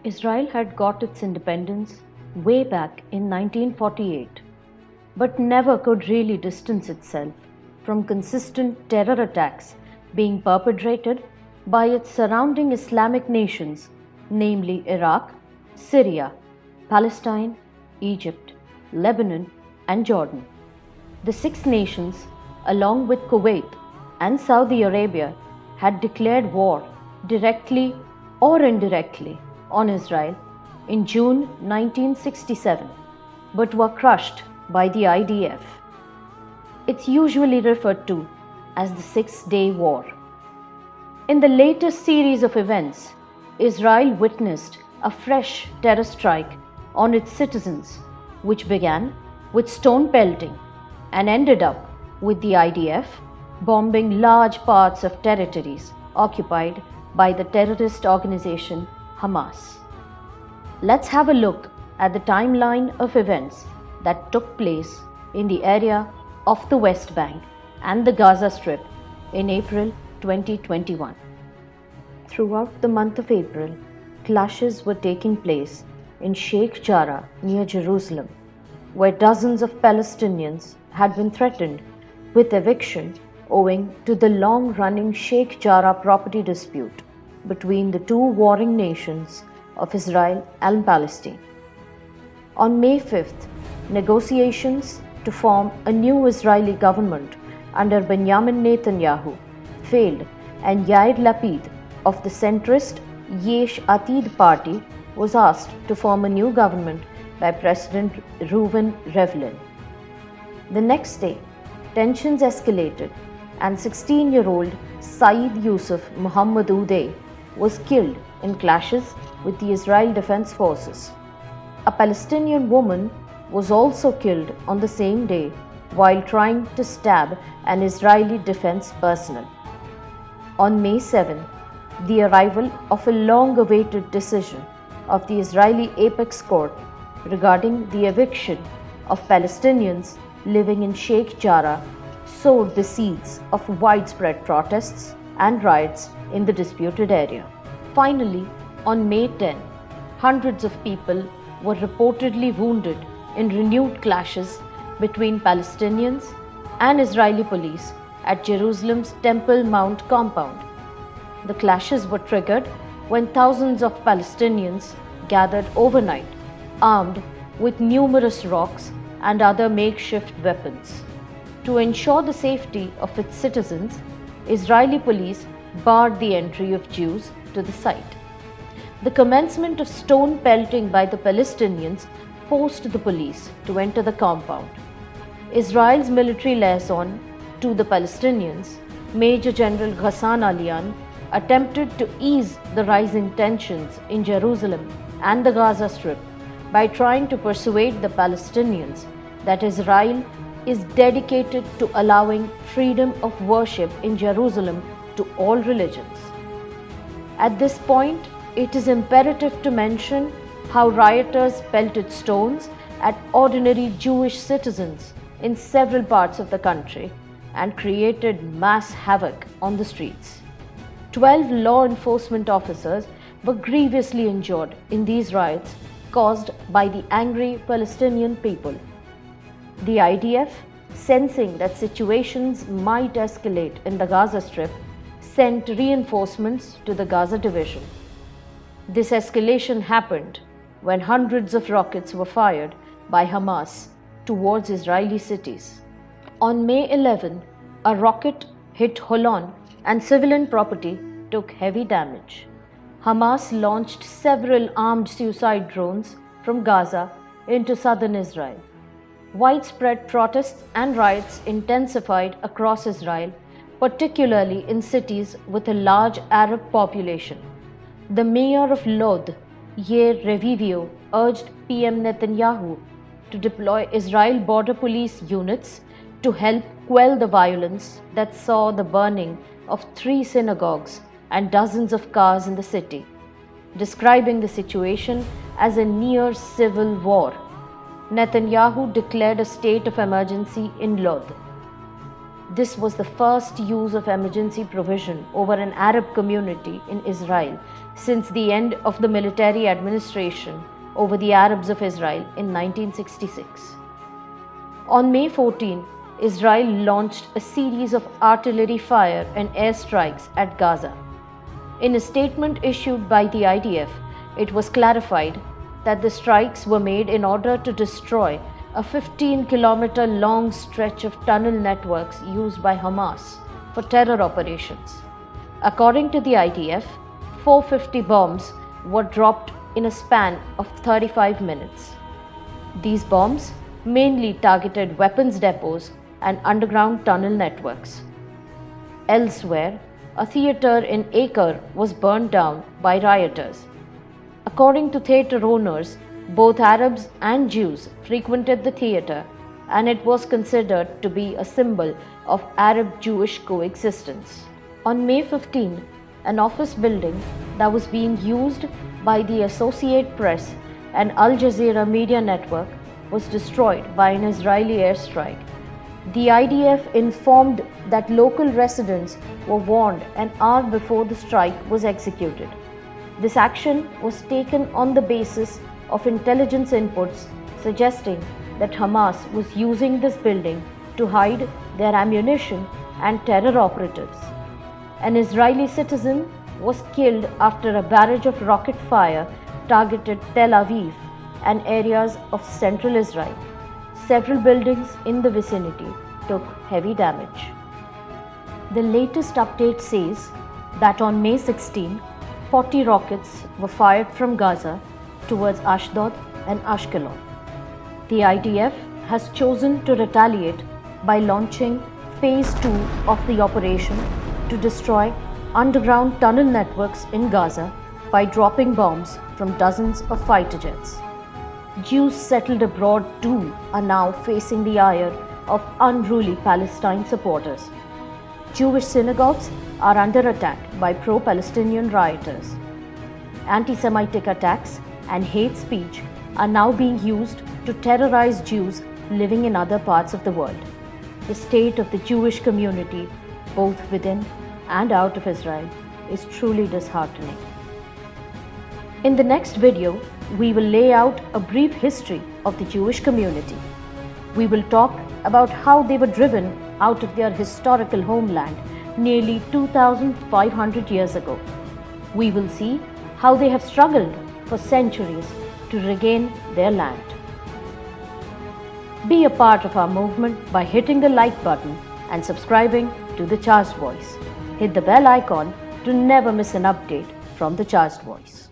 Israel had got its independence way back in 1948, but never could really distance itself from consistent terror attacks being perpetrated by its surrounding Islamic nations, namely Iraq, Syria, Palestine, Egypt, Lebanon, and Jordan. The six nations, along with Kuwait and Saudi Arabia, had declared war directly or indirectly on Israel in June 1967, but were crushed by the IDF. It's usually referred to as the Six-Day War. In the latest series of events, Israel witnessed a fresh terror strike on its citizens, which began with stone pelting and ended up with the IDF bombing large parts of territories occupied by the terrorist organization Hamas. Let's have a look at the timeline of events that took place in the area of the West Bank and the Gaza Strip in April 2021. Throughout the month of April, clashes were taking place in Sheikh Jarrah near Jerusalem, where dozens of Palestinians had been threatened with eviction owing to the long-running Sheikh Jarrah property dispute between the two warring nations of Israel and Palestine. On May 5th, negotiations to form a new Israeli government under Benjamin Netanyahu failed, and Yair Lapid of the centrist Yesh Atid party was asked to form a new government by President Reuven Rivlin. The next day, tensions escalated and 16-year-old Saeed Yusuf Muhammad Udeh was killed in clashes with the Israel Defense Forces. A Palestinian woman was also killed on the same day while trying to stab an Israeli defense personnel. On May 7, the arrival of a long-awaited decision of the Israeli Apex Court regarding the eviction of Palestinians living in Sheikh Jarrah sowed the seeds of widespread protests and riots in the disputed area. Finally, on May 10, hundreds of people were reportedly wounded in renewed clashes between Palestinians and Israeli police at Jerusalem's Temple Mount compound. The clashes were triggered when thousands of Palestinians gathered overnight, armed with numerous rocks and other makeshift weapons. To ensure the safety of its citizens, Israeli police barred the entry of Jews to the site. The commencement of stone pelting by the Palestinians forced the police to enter the compound. Israel's military liaison to the Palestinians, Major General Ghassan Alian, attempted to ease the rising tensions in Jerusalem and the Gaza Strip by trying to persuade the Palestinians that Israel is dedicated to allowing freedom of worship in Jerusalem to all religions. At this point, it is imperative to mention how rioters pelted stones at ordinary Jewish citizens in several parts of the country and created mass havoc on the streets. 12 law enforcement officers were grievously injured in these riots caused by the angry Palestinian people. The IDF, sensing that situations might escalate in the Gaza Strip, sent reinforcements to the Gaza division. This escalation happened when hundreds of rockets were fired by Hamas towards Israeli cities. On May 11, a rocket hit Holon and civilian property took heavy damage. Hamas launched several armed suicide drones from Gaza into southern Israel. Widespread protests and riots intensified across Israel, particularly in cities with a large Arab population. The mayor of Lod, Yair Revivio, urged PM Netanyahu to deploy Israel border police units to help quell the violence that saw the burning of 3 synagogues and dozens of cars in the city, describing the situation as a near civil war. Netanyahu declared a state of emergency in Lod. This was the first use of emergency provision over an Arab community in Israel since the end of the military administration over the Arabs of Israel in 1966. On May 14, Israel launched a series of artillery fire and airstrikes at Gaza. In a statement issued by the IDF, it was clarified that the strikes were made in order to destroy a 15-kilometer long stretch of tunnel networks used by Hamas for terror operations. According to the IDF, 450 bombs were dropped in a span of 35 minutes. These bombs mainly targeted weapons depots and underground tunnel networks. Elsewhere, a theatre in Acre was burned down by rioters. According to theatre owners, both Arabs and Jews frequented the theatre, and it was considered to be a symbol of Arab-Jewish coexistence. On May 15, an office building that was being used by the Associated Press and Al Jazeera media network was destroyed by an Israeli airstrike. The IDF informed that local residents were warned an hour before the strike was executed. This action was taken on the basis of intelligence inputs suggesting that Hamas was using this building to hide their ammunition and terror operatives. An Israeli citizen was killed after a barrage of rocket fire targeted Tel Aviv and areas of central Israel. Several buildings in the vicinity took heavy damage. The latest update says that on May 16, 40 rockets were fired from Gaza towards Ashdod and Ashkelon. The IDF has chosen to retaliate by launching Phase 2 of the operation to destroy underground tunnel networks in Gaza by dropping bombs from dozens of fighter jets. Jews settled abroad too are now facing the ire of unruly Palestine supporters. Jewish synagogues are under attack by pro-Palestinian rioters. Anti-Semitic attacks and hate speech are now being used to terrorize Jews living in other parts of the world. The state of the Jewish community, both within and out of Israel, is truly disheartening. In the next video, we will lay out a brief history of the Jewish community. We will talk about how they were driven out of their historical homeland nearly 2,500 years ago. We will see how they have struggled for centuries to regain their land. Be a part of our movement by hitting the like button and subscribing to The Charged Voice. Hit the bell icon to never miss an update from The Charged Voice.